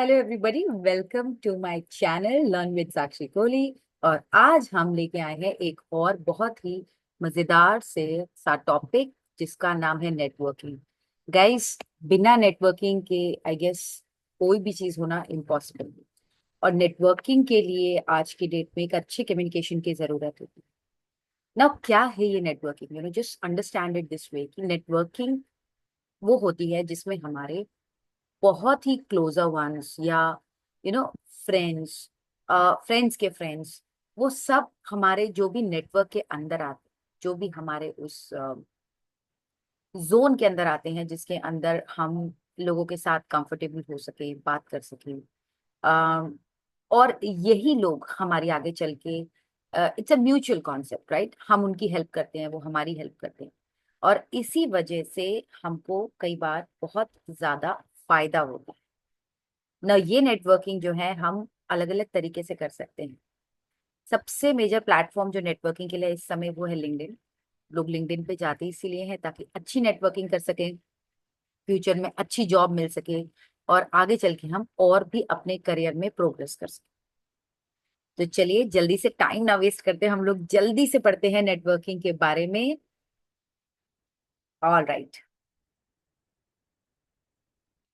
Hello everybody, welcome to my channel learn with Sakshi Kohli. और आज हम लेके आए हैं एक और बहुत ही मजेदार से सा टॉपिक जिसका नाम है नेटवर्किंग। गाइस, बिना नेटवर्किंग के आई गेस कोई भी चीज होना इम्पॉसिबल है। और नेटवर्किंग के लिए आज की डेट में एक अच्छी कम्युनिकेशन की जरूरत होती है। नाउ क्या है ये networking? Just understand it this way कि नेटवर्किंग वो होती है जिसमें हमारे बहुत ही क्लोजर वंस या यू नो फ्रेंड्स, फ्रेंड्स के फ्रेंड्स, वो सब हमारे जो भी नेटवर्क के अंदर आते, जो भी हमारे उस जोन के अंदर आते हैं जिसके अंदर हम लोगों के साथ कंफर्टेबल हो सके, बात कर सके। अ, और यही लोग हमारी आगे चल के, it's a mutual concept, right? हम उनकी हेल्प करते हैं, वो हमारी हेल्प करते हैं। और इसी वजह से हमको कई बार बहुत ज्यादा फायदा होता है ना। ये नेटवर्किंग जो है हम अलग अलग तरीके से कर सकते हैं। सबसे मेजर प्लेटफॉर्म जो नेटवर्किंग के लिए इस समय वो है लिंक्डइन। लोग लिंक्डइन पे जाते इसलिए हैं ताकि अच्छी नेटवर्किंग कर सकें, फ्यूचर में अच्छी जॉब मिल सके और आगे चल के हम और भी अपने करियर में प्रोग्रेस कर सकें। तो चलिए जल्दी से टाइम ना वेस्ट करते, हम लोग जल्दी से पढ़ते हैं नेटवर्किंग के बारे में। All right,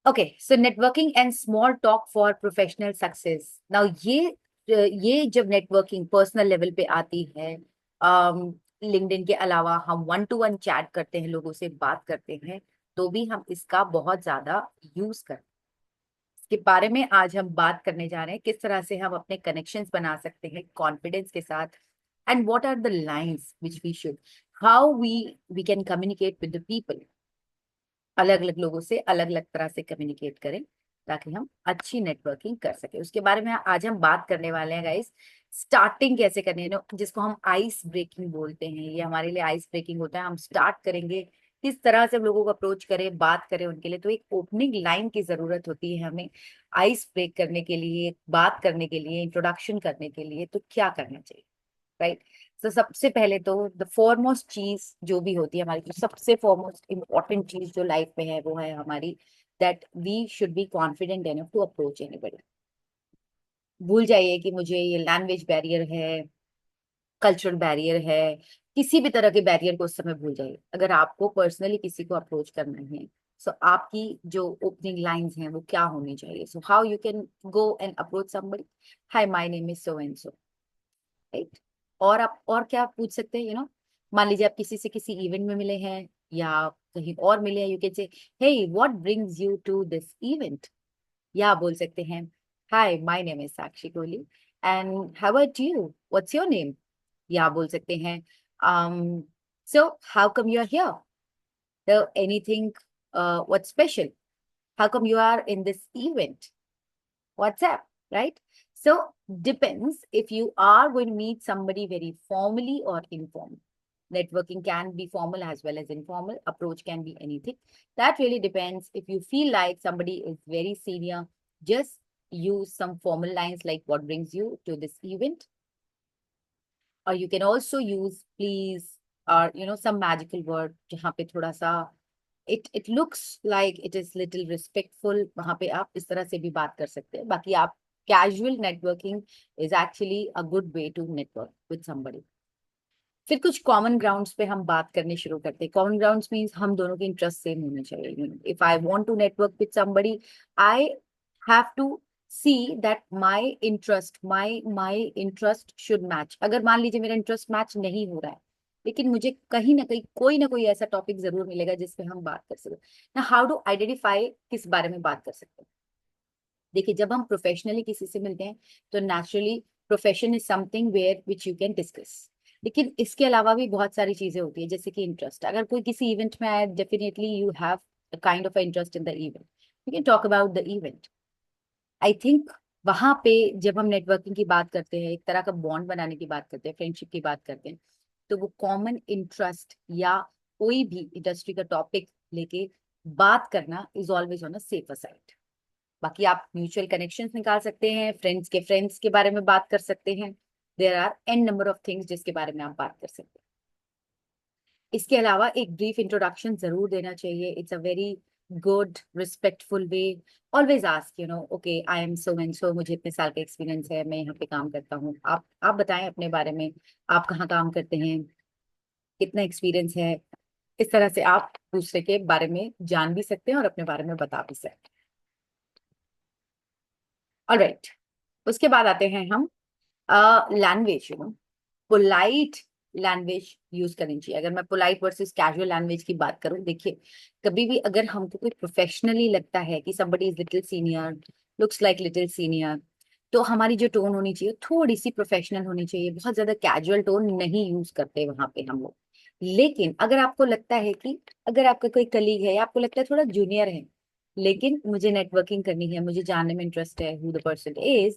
okay. So networking and small talk for professional success. Now ये जब नेटवर्किंग पर्सनल लेवल पे आती है, लिंक्डइन के अलावा हम वन टू वन चैट करते हैं, लोगों से बात करते हैं, तो भी हम इसका बहुत ज्यादा यूज करते हैं। इसके बारे में आज हम बात करने जा रहे हैं, किस तरह से हम अपने कनेक्शंस बना सकते हैं कॉन्फिडेंस के साथ। And what are the lines which we should, how we can communicate with the people. अलग अलग लोगों से अलग अलग तरह से कम्युनिकेट करें ताकि हम अच्छी नेटवर्किंग कर सके, उसके बारे में आज हम बात करने वाले हैं गाइस। स्टार्टिंग कैसे करनी है, जिसको हम आइस ब्रेकिंग बोलते हैं, ये हमारे लिए आइस ब्रेकिंग होता है। हम स्टार्ट करेंगे किस तरह से हम लोगों को अप्रोच करें, बात करें उनके लिए, तो एक ओपनिंग लाइन की जरूरत होती है हमें आइस ब्रेक करने के लिए, बात करने के लिए, इंट्रोडक्शन करने के लिए। तो क्या करना चाहिए, राइट? तो सबसे पहले तो द फॉरमोस्ट चीज जो भी होती है हमारी, जो सबसे फॉरमोस्ट इम्पोर्टेंट चीज जो लाइफ में है वो है हमारी that we should be confident enough to approach anybody. भूल जाइए कि मुझे ये लैंग्वेज बैरियर है, कल्चरल बैरियर है, किसी भी तरह के बैरियर को उस समय भूल जाइए। अगर आपको पर्सनली किसी को अप्रोच करना है, सो आपकी जो ओपनिंग लाइंस हैं वो क्या होनी चाहिए? So how you can go and approach somebody, hi my name is so and so, right? और आप और क्या पूछ सकते हैं, मान लीजिए आप किसी से किसी इवेंट में मिले हैं या कहीं और मिले हैं, you can say hey what brings you to this event. या बोल सकते हैं hi my name is Sakshi Kohli and how are you, what's your name. या बोल सकते हैं so how come you are here, anything what's special, how come you are in this event, WhatsApp, right? So depends if you are going to meet somebody very formally or informal. Networking can be formal as well as informal. Approach can be anything. That really depends. If you feel like somebody is very senior, just use some formal lines like what brings you to this event. Or you can also use please or some magical word जहाँ पे थोड़ा सा it looks like it is little respectful, वहां पे आप इस तरह से भी बात कर सकते हैं। बाकी आप casual networking is actually a good way to network with somebody। फिर कुछ कॉमन ग्राउंड्स पे हम बात करने शुरू करते हैं। कॉमन ग्राउंड्स मीन्स हम दोनों के इंटरेस्ट सेम होने चाहिए। If I want to network with somebody, I have to see that my interest should match. अगर मान लीजिए मेरा इंटरेस्ट मैच नहीं हो रहा है, लेकिन मुझे कहीं ना कोई ऐसा टॉपिक जरूर मिलेगा जिसपे हम बात कर सकते हैं ना। हाउ डू आइडेंटिफाई किस बारे में बात कर सकते हैं? देखिए, जब हम प्रोफेशनली किसी से मिलते हैं तो naturally profession is something where which you can discuss. लेकिन इसके अलावा भी बहुत सारी चीजें होती है, जैसे कि इंटरेस्ट। अगर कोई किसी इवेंट में आए, definitely you have a kind of interest in the event, you can talk about the event. I think वहां पे जब हम नेटवर्किंग की बात करते हैं, एक तरह का बॉन्ड बनाने की बात करते हैं, फ्रेंडशिप की बात करते हैं, तो वो कॉमन इंटरेस्ट या कोई भी इंडस्ट्री का टॉपिक लेके बात करना is always on a safer side. बाकी आप म्यूचुअल कनेक्शंस निकाल सकते हैं, फ्रेंड्स के फ्रेंड्स के बारे में बात कर सकते हैं। There are an number of things जिसके बारे में आप बात कर सकते हैं। इसके अलावा एक ब्रीफ इंट्रोडक्शन जरूर देना चाहिए। It's a very good respectful way, always ask okay I am so and so, मुझे इतने साल का एक्सपीरियंस है, मैं यहाँ पे काम करता हूँ, आप बताएं अपने बारे में, आप कहाँ काम करते हैं, कितना एक्सपीरियंस है। इस तरह से आप दूसरे के बारे में जान भी सकते हैं और अपने बारे में बता भी सकते हैं। ऑलराइट, उसके बाद आते हैं हम लैंग्वेज। पोलाइट लैंग्वेज यूज करनी चाहिए। अगर मैं पोलाइट वर्सेस कैजुअल लैंग्वेज की बात करूं, देखिए कभी भी अगर हमको कोई प्रोफेशनली लगता है कि somebody is little senior, looks like little senior, तो हमारी जो टोन होनी चाहिए थोड़ी सी प्रोफेशनल होनी चाहिए, बहुत ज्यादा कैजुअल टोन नहीं यूज करते वहां पे हम लोग। लेकिन अगर आपको लगता है कि अगर आपका कोई कलीग है या आपको लगता है थोड़ा जूनियर है, लेकिन मुझे नेटवर्किंग करनी है, मुझे जानने में इंटरेस्ट है हु द पर्सन इज,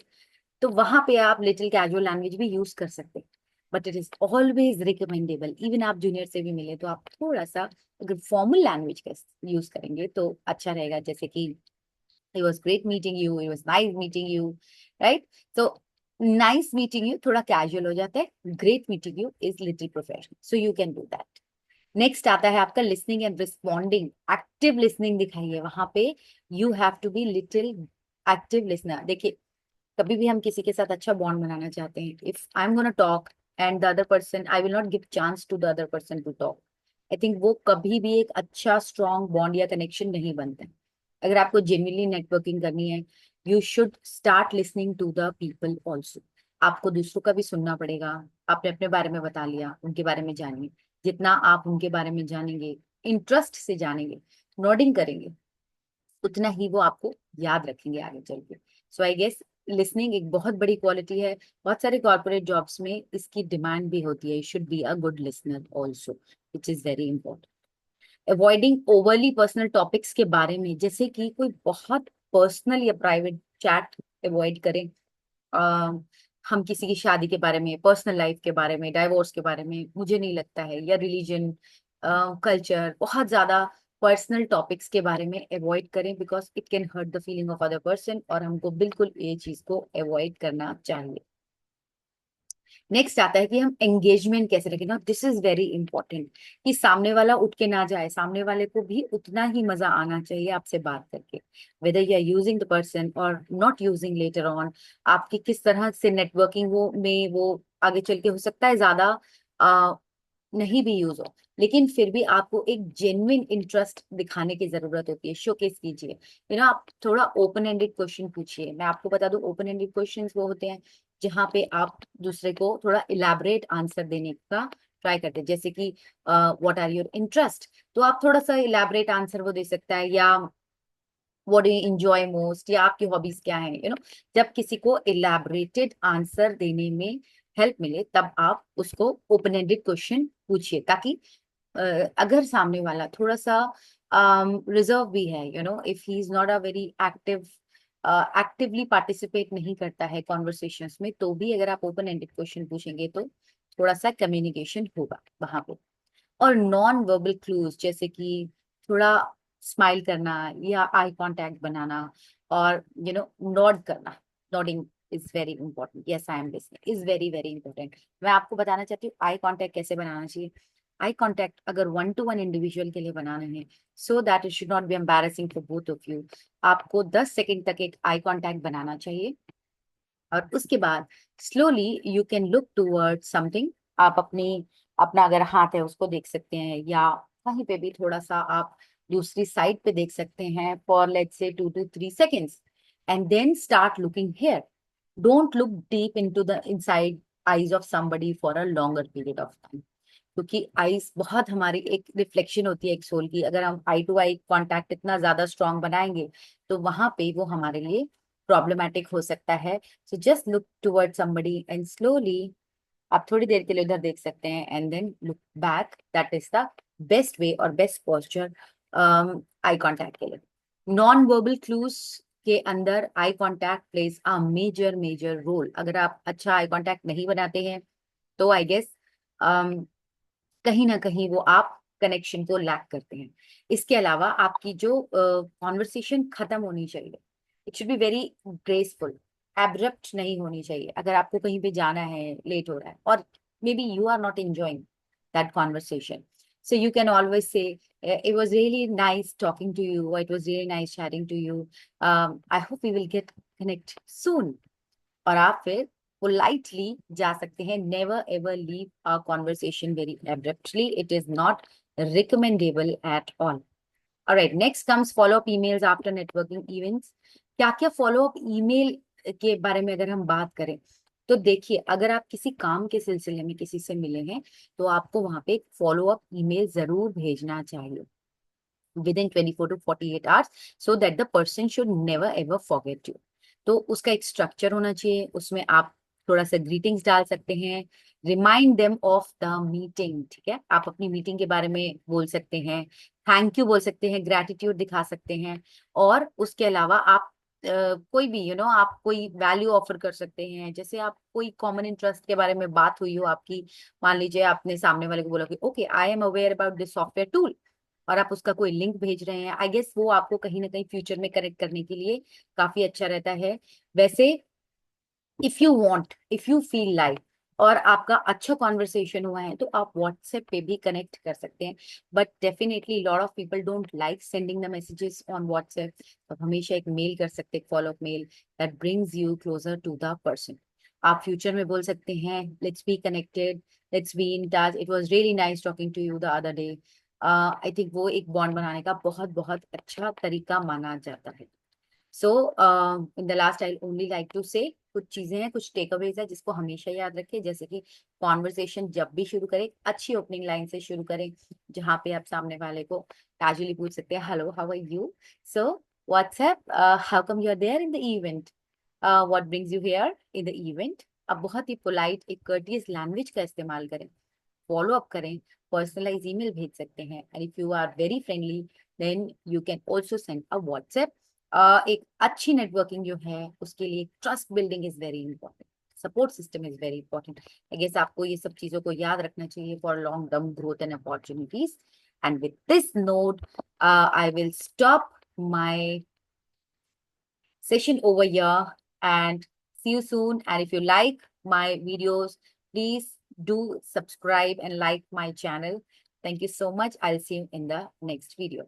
तो वहां पे आप लिटिल कैजुअल लैंग्वेज भी यूज कर सकते हैं। But it is always recommendable, even आप जूनियर से भी मिले तो आप थोड़ा सा अगर फॉर्मल लैंग्वेज का यूज करेंगे तो अच्छा रहेगा, जैसे कि it was great meeting you, it was nice meeting you, right? So nice meeting you थोड़ा कैजुअल हो जाता है, great meeting you is little professional, so you can do that. Next आता है आपका listening and responding, active listening दिखाइए वहां पे, you have to be little active listener. देखिए कभी भी हम किसी के साथ अच्छा बॉन्ड बनाना चाहते हैं, if I am gonna talk and the other person, I will not give chance to the other person to talk, I think वो कभी भी एक अच्छा स्ट्रॉन्ग बॉन्ड या कनेक्शन नहीं बनता है। अगर आपको जेन्युइनली नेटवर्किंग करनी है, you should start listening to the people also. आपको दूसरों का भी सुनना पड़ेगा। आपने अपने बारे में बता लिया, उनके बारे में जानिए। जितना आप उनके बारे में जानेंगे, इंटरेस्ट से जानेंगे, नोडिंग करेंगे, उतना ही वो आपको याद रखेंगे आगे चल के। सो आई गेस लिसनिंग एक बहुत बड़ी क्वालिटी है। बहुत सारे कॉर्पोरेट जॉब्स में इसकी डिमांड भी होती है, you should be a good listener also, which is very important. Avoiding overly personal topics के बारे में, जैसे कि कोई बहुत पर्सनल या प्राइवेट चैट अवॉइड करें। अ, हम किसी की शादी के बारे में, पर्सनल लाइफ के बारे में, डाइवोर्स के बारे में मुझे नहीं लगता है, या रिलीजन, कल्चर, बहुत ज्यादा पर्सनल टॉपिक्स के बारे में अवॉइड करें, because it can hurt the feeling of other person, और हमको बिल्कुल ये चीज को अवॉइड करना चाहिए। नेक्स्ट आता है कि हम एंगेजमेंट कैसे रखें ना, दिस इज वेरी इंपॉर्टेंट, कि सामने वाला उठ के ना जाए, सामने वाले को भी उतना ही मजा आना चाहिए आपसे बात करके, whether you are using the person और नॉट यूजिंग लेटर ऑन। आपकी किस तरह से नेटवर्किंग वो में वो आगे चल के हो सकता है ज्यादा नहीं भी यूज हो, लेकिन फिर भी आपको एक जेन्युइन इंटरेस्ट दिखाने की जरूरत होती है, शोकेस कीजिए। आप थोड़ा ओपन एंडेड क्वेश्चन पूछिए। मैं आपको बता दूं, ओपन एंडेड क्वेश्चंस वो होते हैं जहां पे आप दूसरे को थोड़ा इलैबोरेट आंसर देने का ट्राई करते हैं, जैसे कि व्हाट आर योर इंटरेस्ट, तो आप थोड़ा सा इलैबोरेट आंसर वो दे सकता है, या what do you enjoy most, या आपकी हॉबीज क्या है। जब किसी को इलैबोरेटेड आंसर देने में हेल्प मिले, तब आप उसको ओपन एंडेड क्वेश्चन पूछिए, ताकि अ, अगर सामने वाला थोड़ा सा रिजर्व भी है, if he is not a very active, actively participate नहीं करता है कॉन्वर्सेशंस में, तो भी अगर आप ओपन एंडेड क्वेश्चन पूछेंगे तो थोड़ा सा कम्युनिकेशन होगा वहां पे। और नॉन वर्बल क्लूज, जैसे कि थोड़ा स्माइल करना या आई कांटेक्ट बनाना, और नॉड करना, nodding is very important, yes I am listening is very very important. मैं आपको बताना चाहती हूँ आई कांटेक्ट कैसे बनाना चाहिए। आई कांटेक्ट अगर वन टू वन इंडिविजुअल के लिए बनाना है, so that it should not be embarrassing for both of you, आपको 10 सेकंड तक एक आई कांटेक्ट बनाना चाहिए, और उसके बाद slowly you can look toward something. आप अपना अगर हाथ है उसको देख सकते हैं, या कहीं पे भी थोड़ा सा आप दूसरी साइड पे देख सकते हैं for let's say 2 to 3 seconds, and then start looking here. Don't look deep into the inside eyes of somebody for a longer period of time, क्योंकि आईज बहुत हमारी एक रिफ्लेक्शन होती है एक सोल की। अगर हम आई टू आई कांटेक्ट इतना ज्यादा स्ट्रांग बनाएंगे, तो वहां पे वो हमारे लिए प्रॉब्लमेटिक हो सकता है। So just look toward somebody and slowly, आप थोड़ी देर के लिए उधर देख सकते हैं, and then look back, that is the best way और बेस्ट पोस्चर आई कांटेक्ट के लिए। नॉन वर्बल क्लूज के अंदर eye contact plays a major major role. अगर आप अच्छा आई कांटेक्ट नहीं बनाते हैं, तो आई गेस कहीं ना कहीं वो आप कनेक्शन को लैक करते हैं। इसके अलावा आपकी जो कॉन्वर्सेशन खत्म होनी चाहिए, it should be very graceful, abrupt नहीं होनी चाहिए। अगर आपको कहीं पे जाना है, लेट हो रहा है, और maybe you are not enjoying that conversation, So you can always say, it was really nice talking to you, or it was really nice chatting to you. I hope we will get connect soon. और आप फिर politely जा सकते हैं. Never ever leave a conversation very abruptly. It is not recommendable at all. All right, next comes follow-up emails after networking events. क्या क्या follow-up email के बारे में अगर हम बात करें, तो देखिए, अगर आप किसी काम के सिलसिले में किसी से मिले हैं, तो आपको वहां पे एक follow-up email जरूर भेजना चाहिए within 24 to 48 hours, so that the person should never ever forget you. तो उसका एक स्ट्रक्चर होना चाहिए, उसमें आप थोड़ा सा ग्रीटिंग्स डाल सकते हैं, remind them of the meeting. ठीक है, आप अपनी मीटिंग के बारे में बोल सकते हैं, थैंक यू बोल सकते हैं, ग्रेटिट्यूड दिखा सकते हैं. और उसके अलावा आप कोई भी आप कोई वैल्यू ऑफर कर सकते हैं. जैसे आप कोई कॉमन इंटरेस्ट के बारे में बात हुई हो आपकी, मान लीजिए आपने सामने वाले को बोला कि okay, I am aware about this software tool, और आप उसका कोई लिंक भेज रहे हैं. आई गेस वो आपको कहीं ना कहीं फ्यूचर में कनेक्ट करने के लिए काफी अच्छा रहता है. वैसे if you want, if you feel like, और आपका अच्छा कॉन्वर्सेशन हुआ है, तो आप व्हाट्सएप पे भी कनेक्ट कर सकते हैं. But definitely lot of people don't like sending the messages on WhatsApp. तो आप हमेशा एक मेल कर सकते हैं, follow up mail that brings you closer to the person. आप फ्यूचर में बोल सकते हैं, let's be connected, let's be in touch, it was really nice talking to you the other day. I think वो एक बॉन्ड बनाने का बहुत बहुत अच्छा तरीका माना जाता है. So in the last I only like to say, कुछ चीजें हैं, कुछ टेक अवेज है जिसको हमेशा याद रखें. जैसे कि कॉन्वर्सेशन जब भी शुरू करें, अच्छी ओपनिंग लाइन से शुरू करें, जहां पे आप सामने वाले को कैजुअली पूछ सकते हैं, hello, how are you, so WhatsApp, how come you are there in the event, what brings you here in the event. अब बहुत ही पोलाइट, एक कर्टियस लैंग्वेज का इस्तेमाल करें, फॉलो अप करें, पर्सनलाइज ईमेल भेज सकते हैं. And if you are very friendly, then you can also send a WhatsApp. एक अच्छी नेटवर्किंग जो है उसके लिए trust building is very important, support system is very important. I guess आपको ये सब चीजों को याद रखना चाहिए for long term growth and opportunities. And with this note, I will stop my session over here and see you soon. And if you like my videos, please do subscribe and like my channel. Thank you so much. I'll see you in the next video.